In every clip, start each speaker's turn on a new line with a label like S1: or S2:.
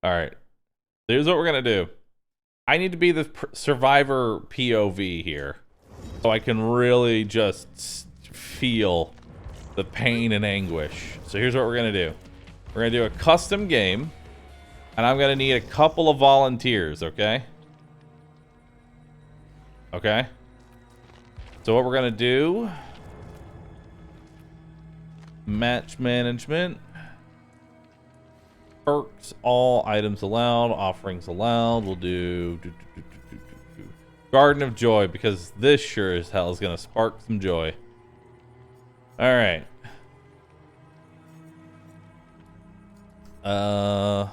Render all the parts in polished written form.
S1: All right. Here's what we're going to do. I need to be the survivor POV here, so I can really just feel the pain and anguish. So here's what we're going to do. We're going to do a custom game, and I'm going to need a couple of volunteers, okay? Okay? So what we're going to do... Match management. Perks, all items allowed, offerings allowed. We'll do Garden of Joy, because this sure as hell is going to spark some joy. All right. How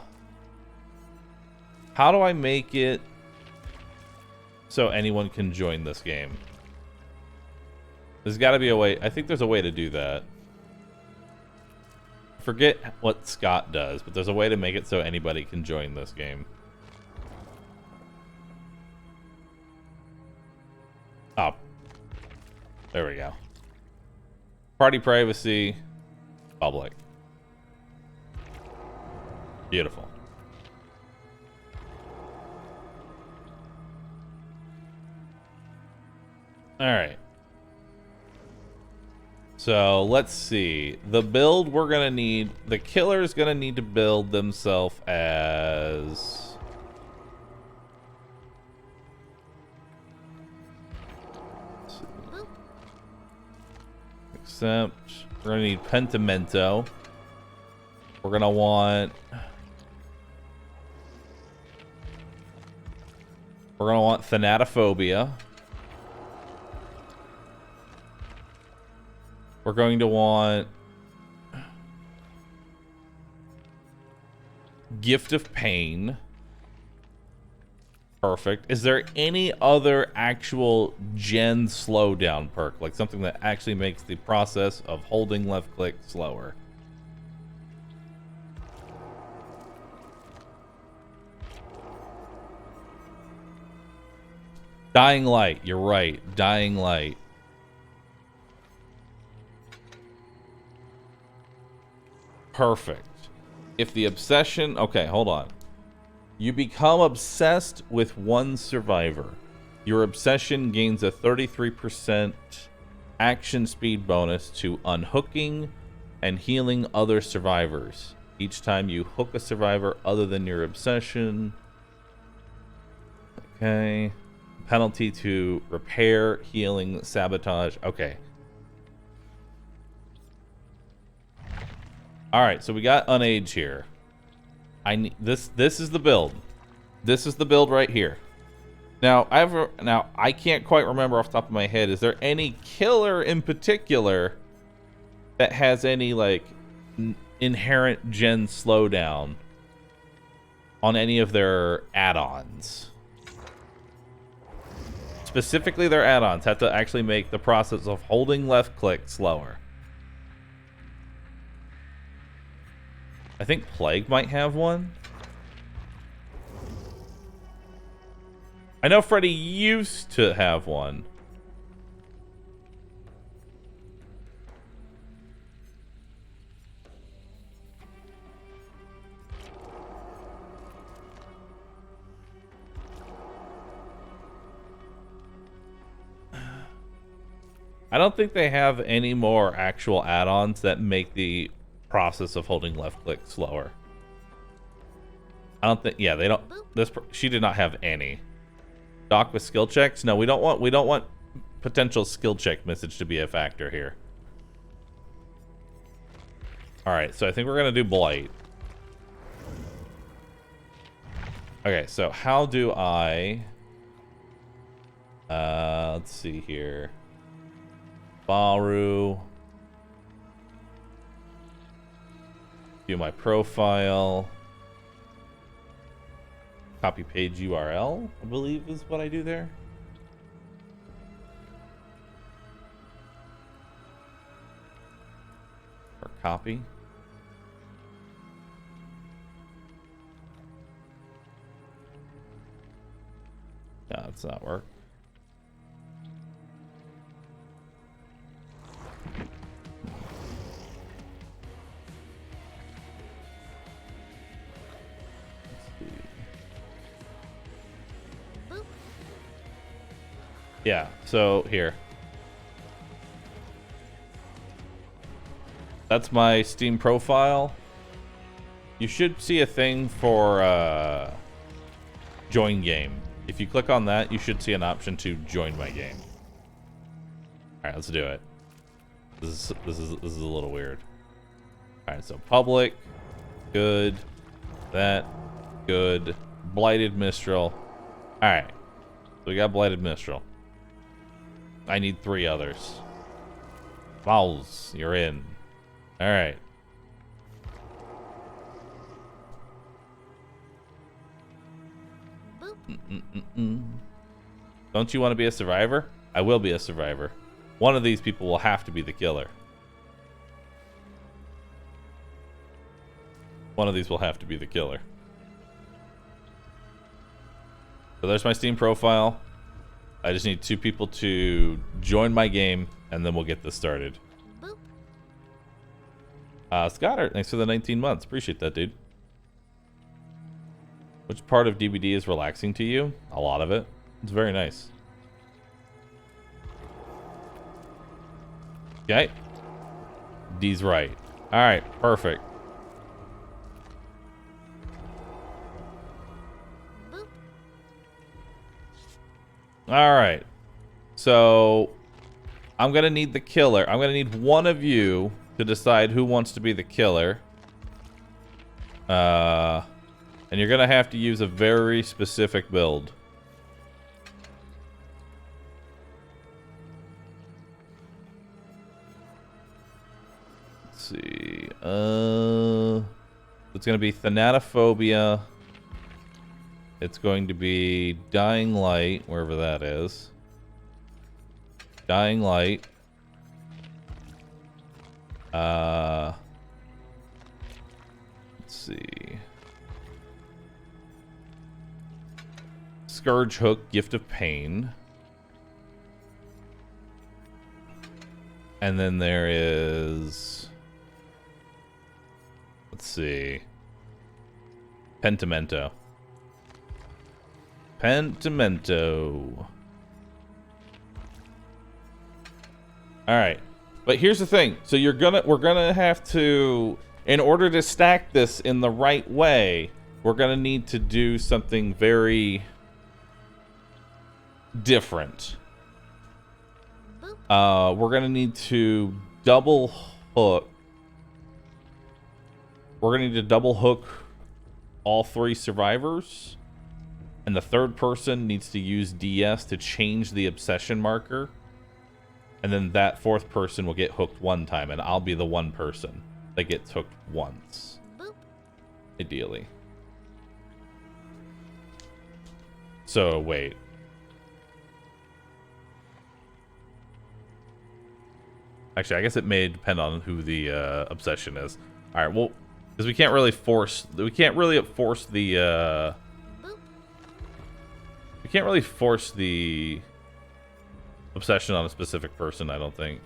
S1: do I make it so anyone can join this game? There's got to be a way. I think there's a way to do that. Forget what Scott does, but there's a way to make it so anybody can join this game. Oh. There we go. Party privacy. Public. Beautiful. Alright. So, let's see. The build we're going to need... The killer's going to need to build themselves as... Except... We're going to need Pentimento. We're going to want... We're going to want Thanatophobia. We're going to want Gift of Pain. Perfect. Is there any other actual gen slowdown perk? Like something that actually makes the process of holding left click slower? Dying Light. You're right. Dying Light. Perfect. If the obsession... Okay, hold on. You become obsessed with one survivor. Your obsession gains a 33% action speed bonus to unhooking and healing other survivors. Each time you hook a survivor other than your obsession. Okay. Penalty to repair, healing, sabotage. Okay. All right, so we got Unage here. I need this. This is the build. This is the build right here. Now I can't quite remember off the top of my head. Is there any killer in particular that has any like inherent gen slowdown on any of their add-ons? Specifically, their add-ons have to actually make the process of holding left click slower. I think Plague might have one. I know Freddy used to have one. I don't think they have any more actual add-ons that make the process of holding left click slower. I don't think... Yeah, they don't... She did not have any. Doc with skill checks? No, we don't want potential skill check message to be a factor here. Alright, so I think we're gonna do Blight. Okay, so how do I... let's see here. Bahroo. Do my profile. Copy page URL, I believe is what I do there. Or copy. No, that's not work. Yeah, so here. That's my Steam profile. You should see a thing for join game. If you click on that, you should see an option to join my game. All right, let's do it. This is a little weird. All right, so public, good, that, good, Blighted Mistral. All right, so we got Blighted Mistral. I need 3 others. Fouls, you're in. All right. Don't you want to be a survivor? I will be a survivor. One of these people will have to be the killer. One of these will have to be the killer. So there's my Steam profile. I just need 2 people to join my game, and then we'll get this started. Scottert, thanks for the 19 months. Appreciate that, dude. Which part of DBD is relaxing to you? A lot of it. It's very nice. Okay. D's right. Alright, perfect. Alright. So, I'm going to need the killer. I'm going to need one of you to decide who wants to be the killer. And you're going to have to use a very specific build. Let's see. It's going to be Thanatophobia. It's going to be Dying Light, wherever that is. Dying Light. Let's see. Scourge Hook, Gift of Pain. And then there is... Let's see. Pentimento. Pentimento. Alright. But here's the thing. So we're gonna have to, in order to stack this in the right way, we're gonna need to do something very different. We're gonna need to double hook. We're gonna need to double hook all 3 survivors, and the 3rd person needs to use DS to change the obsession marker, and then that 4th person will get hooked 1 time, and I'll be the 1 person that gets hooked once. Boop. Ideally. So wait. Actually, I guess it may depend on who the obsession is. All right, well, because we can't really force the obsession on a specific person, I don't think.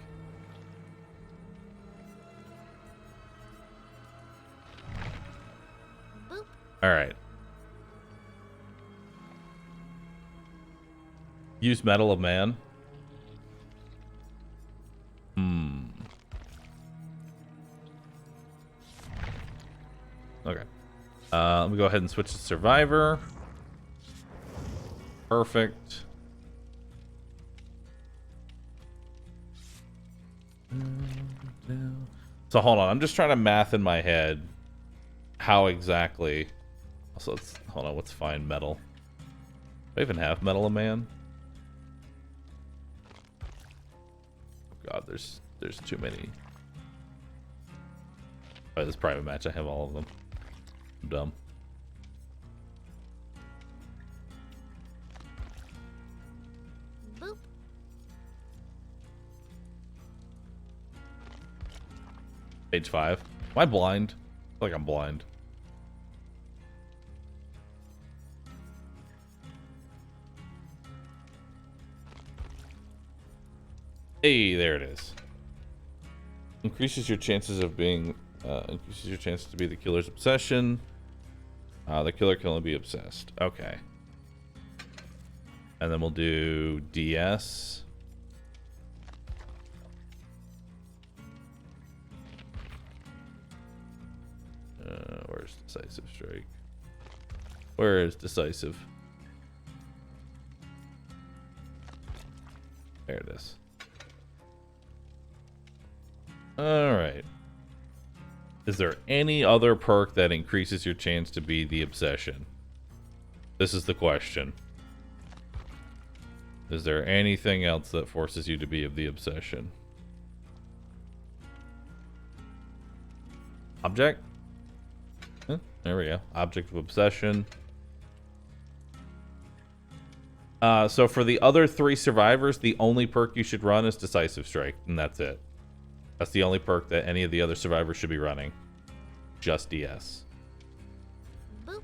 S1: All right. Use Metal of Man. Okay. Let me go ahead and switch to Survivor. Perfect. So hold on, I'm just trying to math in my head how exactly. Also, hold on, let's find Metal. Do I even have Metal of Man? Oh God, there's too many. Oh, this private match, I have all of them. I'm dumb. Boop. Page 5. Am I blind? I feel like I'm blind. Hey, there it is. Increases your chances of being, increases your chances to be the killer's obsession. The killer can only be obsessed. Okay. And then we'll do DS. Where's decisive strike? Where is decisive? There it is. Alright. Is there any other perk that increases your chance to be the obsession? This is the question. Is there anything else that forces you to be of the obsession? Object? There we go. Object of obsession. So for the other 3 survivors, the only perk you should run is Decisive Strike, and that's it. That's the only perk that any of the other survivors should be running. Just DS.
S2: Boop.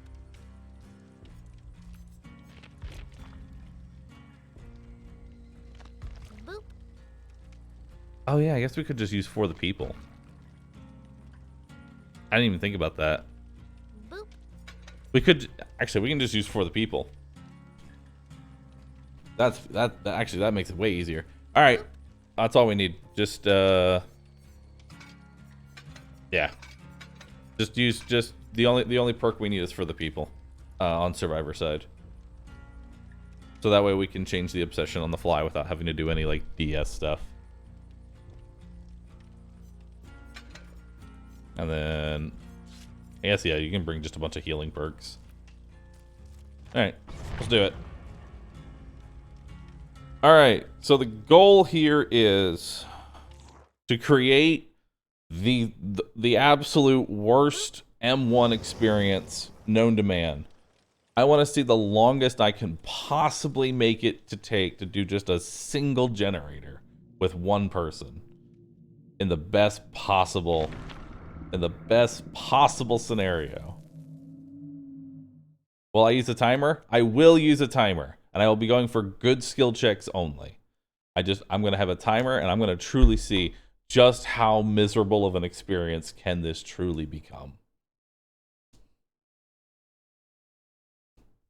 S2: Boop.
S1: Oh yeah, I guess we could just use For the People. I didn't even think about that.
S2: Boop.
S1: We could actually, we can just use For the People. Actually that makes it way easier. All right, that's all we need. Just yeah, just the only perk we need is For the People on Survivor side. So that way we can change the obsession on the fly without having to do any like DS stuff. And then I guess yeah, you can bring just a bunch of healing perks. All right, let's do it. All right, so the goal here is to create the absolute worst M1 experience known to man. I want to see the longest I can possibly make it to take to do just a single generator with one person in the best possible scenario. Will I use a timer? I will use a timer. And I will be going for good skill checks only. I'm going to have a timer, and I'm going to truly see just how miserable of an experience can this truly become.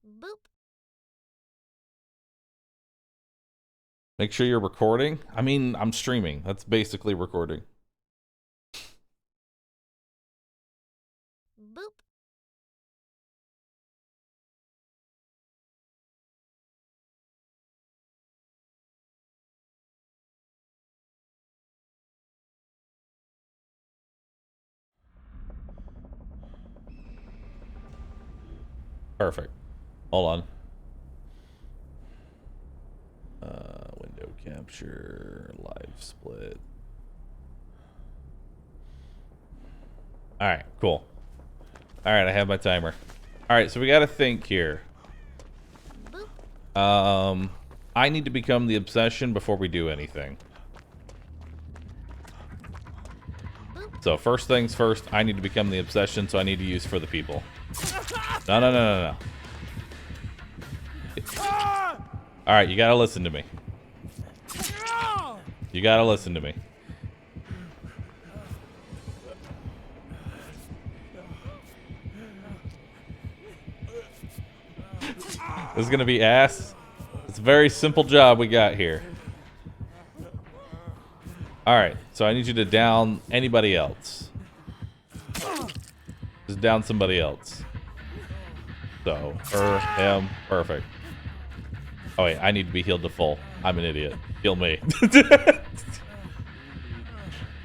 S2: Boop.
S1: Make sure you're recording. I mean, I'm streaming. That's basically recording.
S2: Boop.
S1: Perfect. Hold on. Window capture, live split. All right, cool. All right, I have my timer. All right, so we got to think here.
S2: Boop.
S1: I need to become the obsession before we do anything.
S2: Boop.
S1: So first things first, I need to become the obsession, so I need to use For the People. No. All right, you gotta listen to me. You gotta listen to me. This is gonna be ass. It's a very simple job we got here. All right, so I need you to down anybody else. Just down somebody else. So, her, him, perfect. Oh wait, I need to be healed to full. I'm an idiot. Heal me.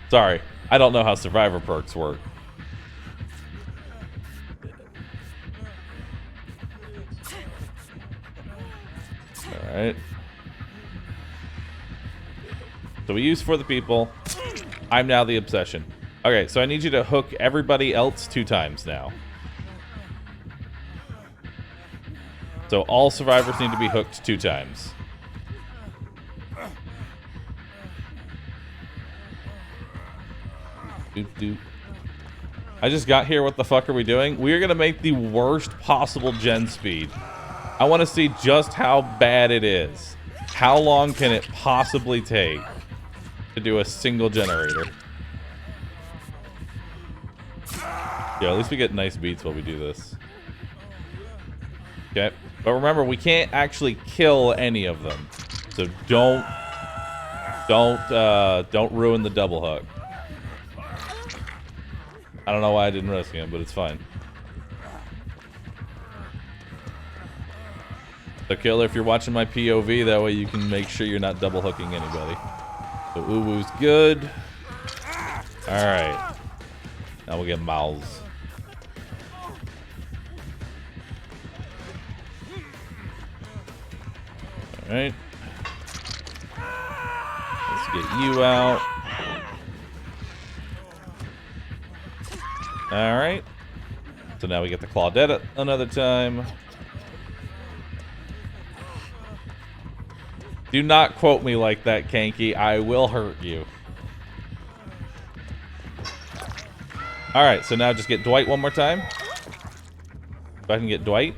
S1: Sorry, I don't know how survivor perks work. Alright. So we use For the People. I'm now the obsession. Okay, so I need you to hook everybody else 2 times now. So all survivors need to be hooked 2 times. Doop doop. I just got here. What the fuck are we doing? We are gonna make the worst possible gen speed. I want to see just how bad it is. How long can it possibly take to do a single generator? Yeah, at least we get nice beats while we do this. Okay, But remember, we can't actually kill any of them. So don't ruin the double hook. I don't know why I didn't rescue him, but it's fine. So killer, if you're watching my POV, that way you can make sure you're not double hooking anybody. So Uwu's good. Alright. Now we'll get mouths. Alright. Let's get you out. Alright. So now we get the Claudette another time. Do not quote me like that, Kanky. I will hurt you. Alright, so now just get Dwight one more time. If I can get Dwight.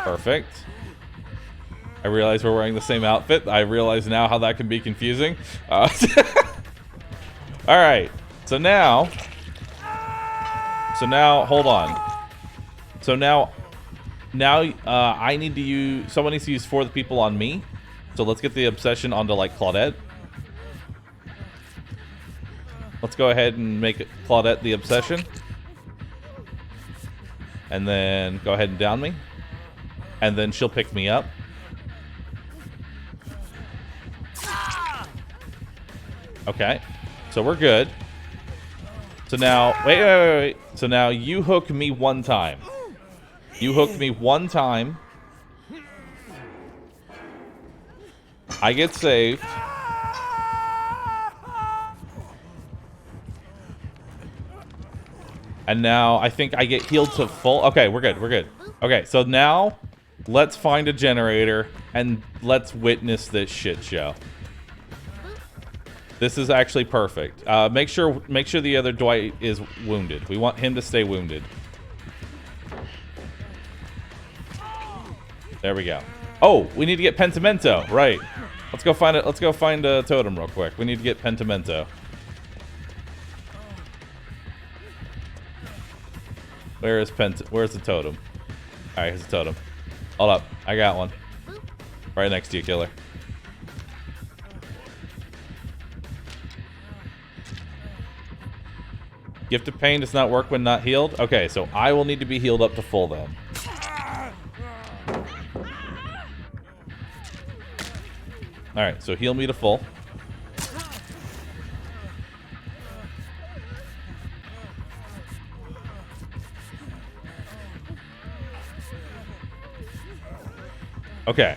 S1: Perfect. I realize we're wearing the same outfit. I realize now how that can be confusing. Alright, so now, hold on. So now I need to use, someone needs to use For the People on me. So let's get the obsession onto like Claudette. Let's go ahead and make Claudette the obsession. And then go ahead and down me. And then she'll pick me up. Okay. So we're good. So now, wait. So now you hook me one time. You hooked me one time. I get saved. And now I think I get healed to full. Okay, we're good. We're good. Okay, so now let's find a generator and let's witness this shit show. This is actually perfect. Make sure the other Dwight is wounded. We want him to stay wounded. There we go. Oh, we need to get Pentimento. Right. Let's go find it. Let's go find a totem real quick. We need to get Pentimento. Where's the totem? Alright, here's the totem. Hold up. I got one. Right next to you, killer. Gift of Pain does not work when not healed. Okay, so I will need to be healed up to full then. Alright, so heal me to full. Okay.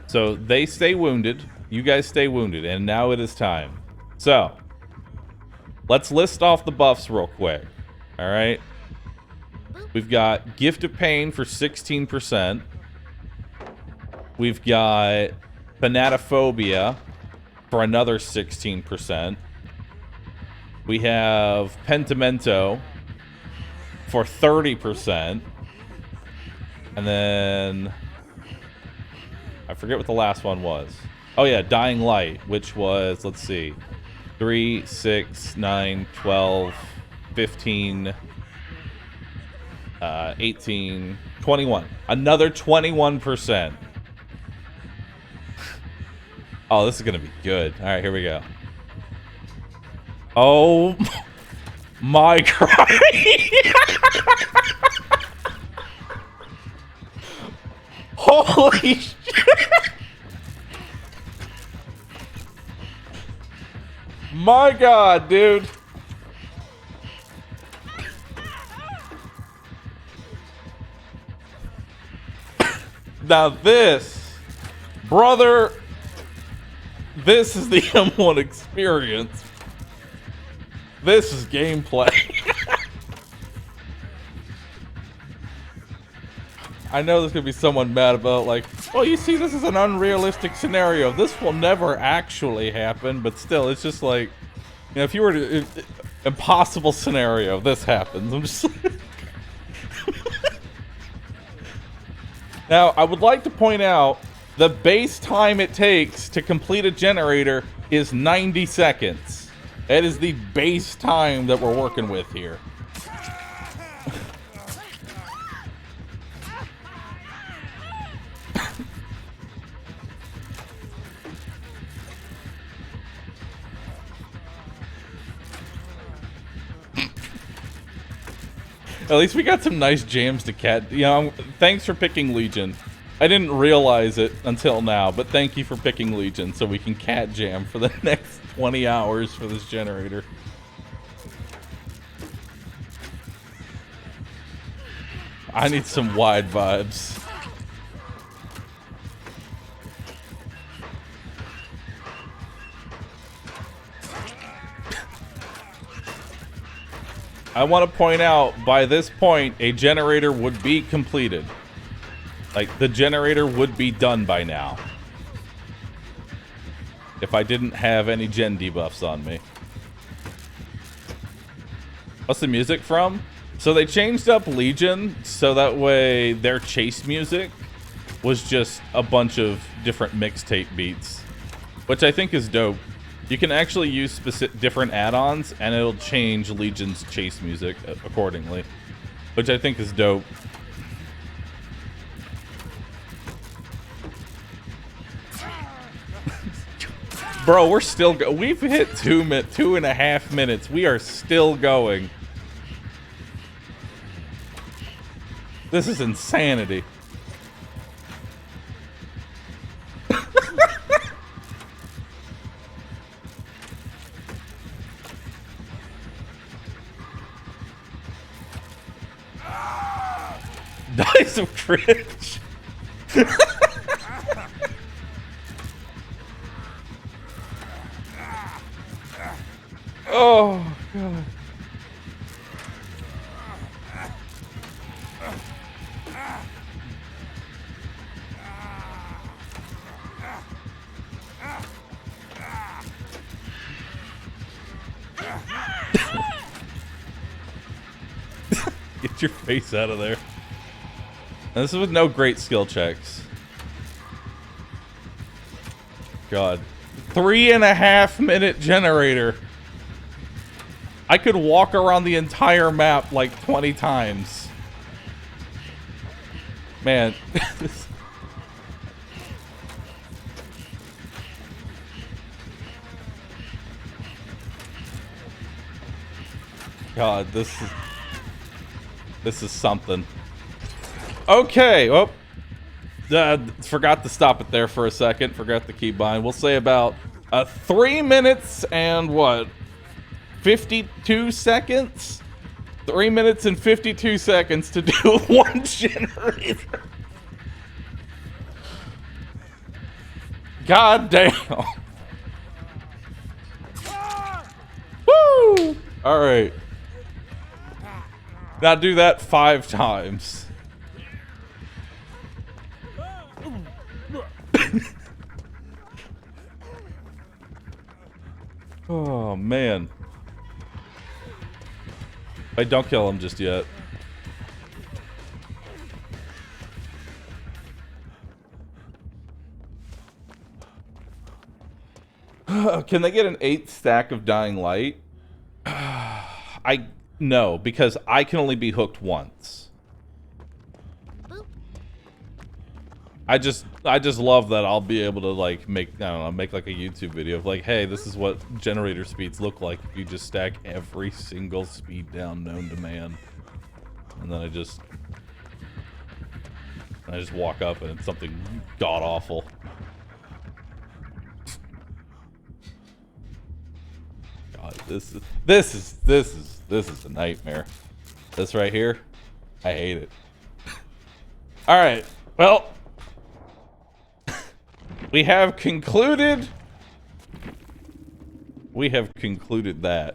S1: So they stay wounded. You guys stay wounded. And now it is time. So, let's list off the buffs real quick. Alright. We've got Gift of Pain for 16%. We've got Thanatophobia for another 16%. We have Pentimento for 30%. And then I forget what the last one was. Oh yeah, Dying Light, which was, let's see, 3, 6, 9, 12, 15, 18, 21. Another 21%. Oh, this is going to be good. All right, here we go. Oh my Christ. Holy shit. My God, dude. Now this, brother, this is the M1 experience. This is gameplay. I know there's gonna be someone mad about, like, well, you see, this is an unrealistic scenario. This will never actually happen, but still, it's just like, you know, if you were to, impossible scenario, this happens. I'm just like Now, I would like to point out the base time it takes to complete a generator is 90 seconds. That is the base time that we're working with here. At least we got some nice jams to cat. You know, thanks for picking Legion. I didn't realize it until now, but thank you for picking Legion so we can cat jam for the next 20 hours for this generator. I need some wide vibes. I want to point out, by this point, a generator would be completed. Like, the generator would be done by now. If I didn't have any gen debuffs on me. What's the music from? So they changed up Legion, so that way their chase music was just a bunch of different mixtape beats. Which I think is dope. You can actually use different add-ons, and it'll change Legion's chase music accordingly. Which I think is dope. Bro, we're still we've hit 2.5 minutes. We are still going. This is insanity. Dice of cringe. Oh god. Get your face out of there. And this is with no great skill checks. God. 3.5 minute generator. I could walk around the entire map like 20 times. Man. God, this is something. Okay, well, forgot to stop it there for a second. Forgot the keybind. We'll say about 3 minutes and what? 52 seconds? 3 minutes and 52 seconds to do one generator. God damn. Woo! Alright. Now do that 5 times. Oh, man. Hey, don't kill him just yet. Can they get an 8th stack of Dying Light? No, because I can only be hooked once. I just love that I'll be able to like make like a YouTube video of like, hey, this is what generator speeds look like if you just stack every single speed down known to man. And then I just walk up and it's something god awful. God, this is a nightmare. This right here, I hate it. All right, well, we have concluded. We have concluded that.